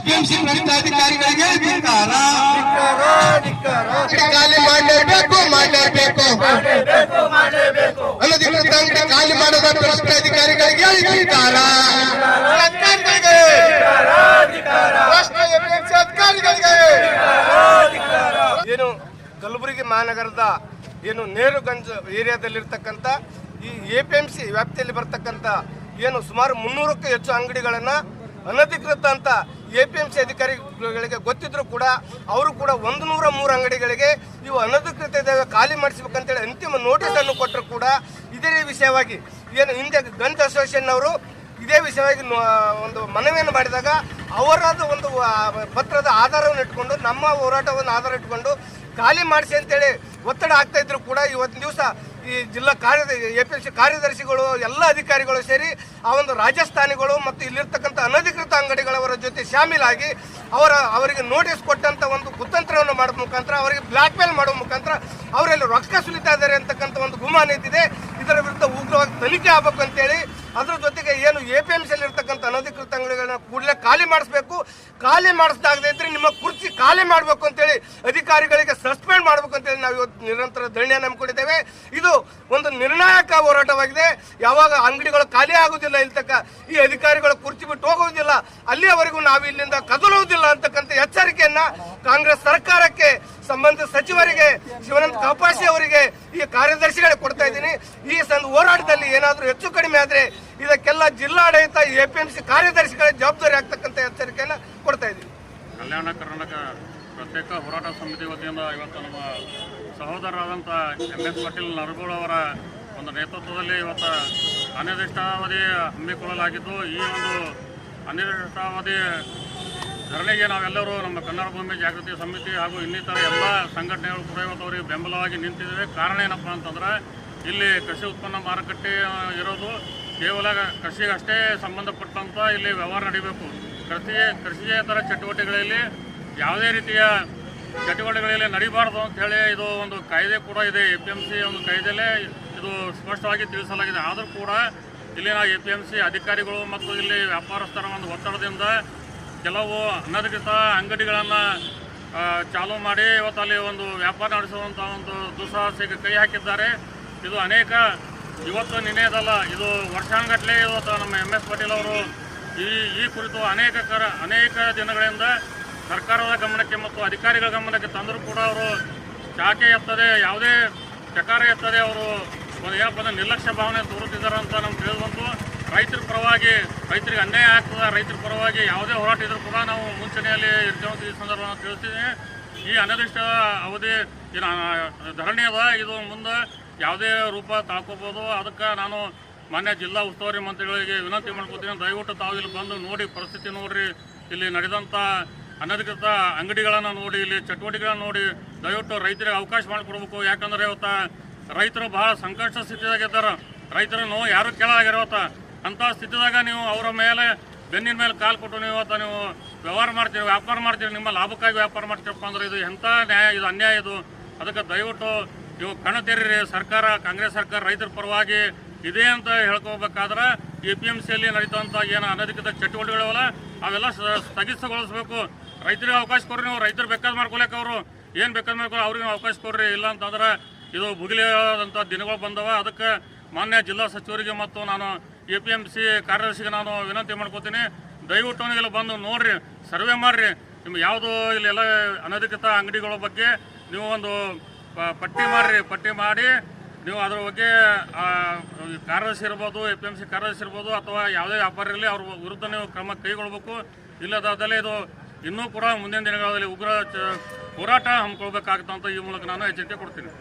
APMC ಭ್ರಷ್ಟಾಧಿಕಾರಿಗಳಿಗೆ ಧಿಕ್ಕಾರ. ಖಾಲಿ ಮಾಡಲೇಬೇಕು ಅನಧಿಕೃತ ಅಂಗಡಿ ಖಾಲಿ ಮಾಡದ ಭ್ರಷ್ಟಾಧಿಕಾರಿಗಳಿಗೆ ಧಿಕ್ಕಾರ. ಏನು ಕಲಬುರಗಿ ಮಹಾನಗರದ ಏನು ನೇರುಗಂಜ್ ಏರಿಯಾದಲ್ಲಿರ್ತಕ್ಕಂಥ ಈ ಎಪಿಎಂಸಿ ವ್ಯಾಪ್ತಿಯಲ್ಲಿ ಬರ್ತಕ್ಕಂಥ ಏನು ಸುಮಾರು 300ಕ್ಕೂ ಹೆಚ್ಚು ಅಂಗಡಿಗಳನ್ನ ಅನಧಿಕೃತ ಅಂತ ಎಪಿಎಂಸಿ ಅಧಿಕಾರಿಗಳಿಗೆ ಗೊತ್ತಿದ್ರು ಕೂಡ ಅವರು ಕೂಡ 103 ಅಂಗಡಿಗಳಿಗೆ ಇವು ಅನಧಿಕೃತ ಇದ್ದಾವೆ ಖಾಲಿ ಮಾಡಿಸ್ಬೇಕಂತೇಳಿ ಅಂತಿಮ ನೋಟಿಸ್ ಅನ್ನು ಕೊಟ್ಟರು ಕೂಡ ಇದೇ ವಿಷಯವಾಗಿ ಏನು ಹಿಂದೆ ಗಂಜ್ ಅಸೋಸಿಯೇಷನ್ ಅವರು ಇದೇ ವಿಷಯವಾಗಿ ಒಂದು ಮನವಿಯನ್ನು ಮಾಡಿದಾಗ ಅವರಾದ ಒಂದು ಪತ್ರದ ಆಧಾರವನ್ನು ಇಟ್ಕೊಂಡು ನಮ್ಮ ಹೋರಾಟವನ್ನು ಆಧಾರ ಇಟ್ಕೊಂಡು ಖಾಲಿ ಮಾಡಿಸಿ ಅಂತೇಳಿ ಒತ್ತಡ ಆಗ್ತಾ ಇದ್ರು ಕೂಡ ಇವತ್ತಿನ ದಿವಸ ಈ ಜಿಲ್ಲಾ ಎಪಿಎಂಸಿ ಕಾರ್ಯದರ್ಶಿಗಳು ಎಲ್ಲ ಅಧಿಕಾರಿಗಳು ಸೇರಿ ಆ ಒಂದು ರಾಜಸ್ಥಾನಿಗಳು ಮತ್ತು ಇಲ್ಲಿರ್ತಕ್ಕಂಥ ಅನಧಿಕೃತ ಅಂಗಡಿಗಳವರ ಜೊತೆ ಶಾಮೀಲಾಗಿ ಅವರಿಗೆ ನೋಟಿಸ್ ಕೊಟ್ಟಂತ ಒಂದು ಕುತಂತ್ರವನ್ನು ಮಾಡುವ ಮುಖಾಂತರ ಅವರಿಗೆ ಬ್ಲಾಕ್ ಮೇಲ್ ಮಾಡುವ ಮುಖಾಂತರ ಅವರಲ್ಲಿ ರೊಕ್ಕ ಸುಲಿತಾ ಇದ್ದಾರೆ ಅಂತಕ್ಕಂಥ ಒಂದು ಗುಮಾನ ಇದ್ದಿದೆ. ಇದರ ವಿರುದ್ಧ ಉಗ್ರವಾಗಿ ತನಿಖೆ ಆಗಬೇಕು ಅಂತೇಳಿ ಅದ್ರ ಜೊತೆಗೆ ಏನು ಎಪಿಎಂಸಿಯಲ್ಲಿ ಇರ್ತಕ್ಕಂಥ ಅನಧಿಕೃತ ಅಂಗಡಿಗಳನ್ನ ಕೂಡಲೇ ಖಾಲಿ ಮಾಡಿಸ್ಬೇಕು, ಖಾಲಿ ಮಾಡಿಸ್ದಾಗದೇ ಇದ್ರೆ ನಿಮ್ಮ ಕುರ್ಚಿ ಖಾಲಿ ಮಾಡಬೇಕು ಅಂತೇಳಿ ಅಧಿಕಾರಿಗಳಿಗೆ ಸಸ್ಪೆಂಡ್ ಮಾಡಬೇಕು ಅಂತೇಳಿ ನಾವು ಇವತ್ತು ನಿರಂತರ ಧರಣಿಯನ್ನು ಹಮ್ಮಿಕೊಂಡಿದ್ದೇವೆ. ಇದು ಒಂದು ನಿರ್ಣಾಯಕ ಹೋರಾಟವಾಗಿದೆ. ಯಾವಾಗ ಅಂಗಡಿಗಳು ಖಾಲಿ ಆಗುವುದಿಲ್ಲ, ಇಲ್ತಕ್ಕ ಈ ಅಧಿಕಾರಿಗಳು ಕುರ್ಚಿ ಬಿಟ್ಟು ಹೋಗುವುದಿಲ್ಲ, ಅಲ್ಲಿಯವರೆಗೂ ನಾವು ಇಲ್ಲಿಂದ ಕದಲುವುದಿಲ್ಲ ಅಂತಕ್ಕಂಥ ಎಚ್ಚರಿಕೆಯನ್ನ ಕಾಂಗ್ರೆಸ್ ಸರ್ಕಾರಕ್ಕೆ, ಸಂಬಂಧಿತ ಸಚಿವರಿಗೆ, ಶಿವಾನಂದ ಕಾಪಾಶಿ ಅವರಿಗೆ, ಈ ಕಾರ್ಯದರ್ಶಿಗಳಿಗೆ ಕೊಡ್ತಾ ಇದ್ದೀನಿ. ಈ ಹೋರಾಟದಲ್ಲಿ ಏನಾದರೂ ಹೆಚ್ಚು ಕಡಿಮೆ ಆದ್ರೆ ಇದಕ್ಕೆಲ್ಲ ಜಿಲ್ಲಾಡಳಿತ ಎಪಿಎಂಸಿ ಕಾರ್ಯದರ್ಶಿಗಳ ಜವಾಬ್ದಾರಿ ಆಗ್ತಕ್ಕಂಥ ಎಚ್ಚರಿಕೆಯನ್ನ ಕೊಡ್ತಾ ಇದ್ದೀವಿ. ಕಲ್ಯಾಣ ಕರ್ನಾಟಕ ಪ್ರತ್ಯೇಕ ಹೋರಾಟ ಸಮಿತಿ ವತಿಯಿಂದ ಇವತ್ತು ನಮ್ಮ ಸಹೋದರರಾದಂಥ MS ಪಾಟೀಲ್ ನರಗೋಳ್ ಅವರ ಒಂದು ನೇತೃತ್ವದಲ್ಲಿ ಇವತ್ತು ಅನಿರ್ದಿಷ್ಟಾವಧಿ ಹಮ್ಮಿಕೊಳ್ಳಲಾಗಿದ್ದು, ಈ ಒಂದು ಅನಿರ್ದಿಷ್ಟಾವಧಿ ಧರಣಿಗೆ ನಾವೆಲ್ಲರೂ ನಮ್ಮ ಕನ್ನಡ ಭೂಮಿ ಜಾಗೃತಿ ಸಮಿತಿ ಹಾಗೂ ಇನ್ನಿತರ ಎಲ್ಲ ಸಂಘಟನೆಗಳು ಕೂಡ ಇವತ್ತು ಅವರಿಗೆ ಬೆಂಬಲವಾಗಿ ನಿಂತಿದ್ದೇವೆ. ಕಾರಣ ಏನಪ್ಪ ಅಂತಂದ್ರೆ ಇಲ್ಲಿ ಕೃಷಿ ಉತ್ಪನ್ನ ಮಾರುಕಟ್ಟೆ ಇರೋದು ಕೇವಲ ಕೃಷಿಗಷ್ಟೇ ಸಂಬಂಧಪಟ್ಟಂಥ ಇಲ್ಲಿ ವ್ಯವಹಾರ ನಡೀಬೇಕು. ಕೃಷಿಯೇತರ ಚಟುವಟಿಕೆಗಳಲ್ಲಿ ಯಾವುದೇ ರೀತಿಯ ಚಟುವಟಿಕೆಗಳಲ್ಲಿ ನಡೀಬಾರ್ದು ಅಂಥೇಳಿ ಇದು ಒಂದು ಕಾಯ್ದೆ ಕೂಡ ಇದೆ. APMC ಒಂದು ಕಾಯ್ದೆಯಲ್ಲೇ ಇದು ಸ್ಪಷ್ಟವಾಗಿ ತಿಳಿಸಲಾಗಿದೆ. ಆದರೂ ಕೂಡ ಇಲ್ಲಿನ APMC ಅಧಿಕಾರಿಗಳು ಮತ್ತು ಇಲ್ಲಿ ವ್ಯಾಪಾರಸ್ಥರ ಒಂದು ಒತ್ತಡದಿಂದ ಕೆಲವು ಅನಧಿಕೃತ ಅಂಗಡಿಗಳನ್ನು ಚಾಲೂ ಮಾಡಿ ಇವತ್ತು ಅಲ್ಲಿ ಒಂದು ವ್ಯಾಪಾರ ನಡೆಸುವಂಥ ಒಂದು ದುಸ್ಸಾಹಸಕ್ಕೆ ಕೈ ಹಾಕಿದ್ದಾರೆ. ಇದು ಅನೇಕ ಇವತ್ತು ನಿನ್ನೆದಲ್ಲ, ಇದು ವರ್ಷಾನುಗಟ್ಟಲೆ ಇವತ್ತು ನಮ್ಮ MS ಪಾಟೀಲ್ ಅವರು ಈ ಕುರಿತು ಅನೇಕ ದಿನಗಳಿಂದ ಸರ್ಕಾರದ ಗಮನಕ್ಕೆ ಮತ್ತು ಅಧಿಕಾರಿಗಳ ಗಮನಕ್ಕೆ ತಂದರೂ ಕೂಡ ಅವರು ಚಾಕೆ ಎತ್ತದೆ, ಯಾವುದೇ ಚಕಾರ ಎತ್ತದೆ ಅವರು ಒಂದು ಏನಪ್ಪ ನಿರ್ಲಕ್ಷ್ಯ ಭಾವನೆ ತೋರುತ್ತಿದ್ದಾರೆ ಅಂತ ನಮ್ಗೆ ತಿಳಿದುಬಂತು. ರೈತರ ಪರವಾಗಿ ರೈತರಿಗೆ ಅನ್ಯಾಯ ಆಗ್ತದೆ, ರೈತರ ಪರವಾಗಿ ಯಾವುದೇ ಹೋರಾಟ ಇದ್ರೂ ಕೂಡ ನಾವು ಮುಂಚೂಣಿಯಲ್ಲಿ ಇರ್ತೇವೆ ಅಂತ ಈ ಸಂದರ್ಭವನ್ನು ತಿಳಿಸ್ತೀನಿ. ಈ ಅನಿರ್ದಿಷ್ಟ ಅವಧಿ ಧರಣಿ ಅದ, ಇದು ಮುಂದೆ ಯಾವುದೇ ರೂಪ ತಾಳ್ಕೋಬೋದು. ಅದಕ್ಕೆ ನಾನು ಮಾನ್ಯ ಜಿಲ್ಲಾ ಉಸ್ತುವಾರಿ ಮಂತ್ರಿಗಳಿಗೆ ವಿನಂತಿ ಮಾಡ್ಕೋತೀನಿ, ದಯವಿಟ್ಟು ತಾವು ಇಲ್ಲಿ ಬಂದು ನೋಡಿ, ಪರಿಸ್ಥಿತಿ ನೋಡ್ರಿ, ಇಲ್ಲಿ ನಡೆದಂಥ ಅನಧಿಕೃತ ಅಂಗಡಿಗಳನ್ನು ನೋಡಿ, ಇಲ್ಲಿ ಚಟುವಟಿಕೆಗಳನ್ನು ನೋಡಿ, ದಯವಿಟ್ಟು ರೈತರಿಗೆ ಅವಕಾಶ ಮಾಡಿಕೊಡ್ಬೇಕು. ಯಾಕಂದರೆ ಇವತ್ತು ರೈತರು ಬಹಳ ಸಂಕಷ್ಟ ಸ್ಥಿತಿಯಾಗಿದ್ದಾರೆ. ರೈತರ ನೋವು ಯಾರು ಕೇಳಾಗಿರೋತ್ತ ಅಂಥ ಸ್ಥಿತಿದಾಗ ನೀವು ಅವರ ಮೇಲೆ ಬೆನ್ನಿನ ಮೇಲೆ ಕಾಲು ಕೊಟ್ಟು ನೀವು ಇವತ್ತು ನೀವು ವ್ಯಾಪಾರ ಮಾಡ್ತೀರಿ, ನಿಮ್ಮ ಲಾಭಕ್ಕಾಗಿ ವ್ಯಾಪಾರ ಮಾಡ್ತೀರಪ್ಪ ಅಂದ್ರೆ ಇದು ಎಂಥ ನ್ಯಾಯ, ಇದು ಅನ್ಯಾಯ ಇದು. ಅದಕ್ಕೆ ದಯವಿಟ್ಟು ನೀವು ಕಣ್ಣು ತೆರೀರಿ. ಸರ್ಕಾರ, ಕಾಂಗ್ರೆಸ್ ಸರ್ಕಾರ ರೈತರ ಪರವಾಗಿ ಇದೆ ಅಂತ ಹೇಳ್ಕೋಬೇಕಾದ್ರೆ APMCಯಲ್ಲಿ ನಡೀತಂಥ ಏನು ಅನಧಿಕೃತ ಚಟುವಟಿಕೆಗಳವಲ್ಲ ಅವೆಲ್ಲ ಸ್ಥಗಿತಗೊಳಿಸ್ಬೇಕು. ರೈತರಿಗೆ ಅವಕಾಶ ಕೊಡ್ರಿ. ನೀವು ರೈತರು ಬೇಕಾದ್ ಮಾಡ್ಕೊಳಕ್ಕೆ ಅವರು ಏನು ಬೇಕಾದ್ ಮಾಡ್ಕೊಳ್ಳಿ, ಅವ್ರಿಗೆ ಅವಕಾಶ ಕೊಡ್ರಿ. ಇಲ್ಲ ಅಂತಂದ್ರೆ ಇದು ಭುಗಿಲಿಯಾದಂಥ ದಿನಗಳು ಬಂದವ. ಅದಕ್ಕೆ ಮಾನ್ಯ ಜಿಲ್ಲಾ ಸಚಿವರಿಗೆ ಮತ್ತು ನಾನು APMC ಕಾರ್ಯದರ್ಶಿಗೆ ನಾನು ವಿನಂತಿ ಮಾಡ್ಕೋತೀನಿ, ದಯವಿಟ್ಟು ಇಲ್ಲಿ ಬಂದು ನೋಡ್ರಿ, ಸರ್ವೆ ಮಾಡಿರಿ. ನಿಮ್ಗೆ ಯಾವುದು ಇಲ್ಲೆಲ್ಲ ಅನಧಿಕೃತ ಅಂಗಡಿಗಳ ಬಗ್ಗೆ ನೀವು ಒಂದು ಪಟ್ಟಿ ಮಾಡಿ ನೀವು ಅದರ ಬಗ್ಗೆ ಕಾರ್ಯದರ್ಶಿ ಇರ್ಬೋದು, APMC ಕಾರ್ಯದರ್ಶಿ ಇರ್ಬೋದು, ಅಥವಾ ಯಾವುದೇ ವ್ಯಾಪಾರ ಇರಲಿ ಅವ್ರ ವಿರುದ್ಧ ನೀವು ಕ್ರಮ ಕೈಗೊಳ್ಬೇಕು. ಇಲ್ಲದಾದಲ್ಲಿ ಇದು ಇನ್ನೂ ಕೂಡ ಮುಂದಿನ ದಿನಗಳಲ್ಲಿ ಉಗ್ರ ಹೋರಾಟ ಹಮ್ಮಿಕೊಳ್ಬೇಕಾಗುತ್ತಂತ ಈ ಮೂಲಕ ನಾನು ಎಚ್ಚರಿಕೆ ಕೊಡ್ತೀನಿ.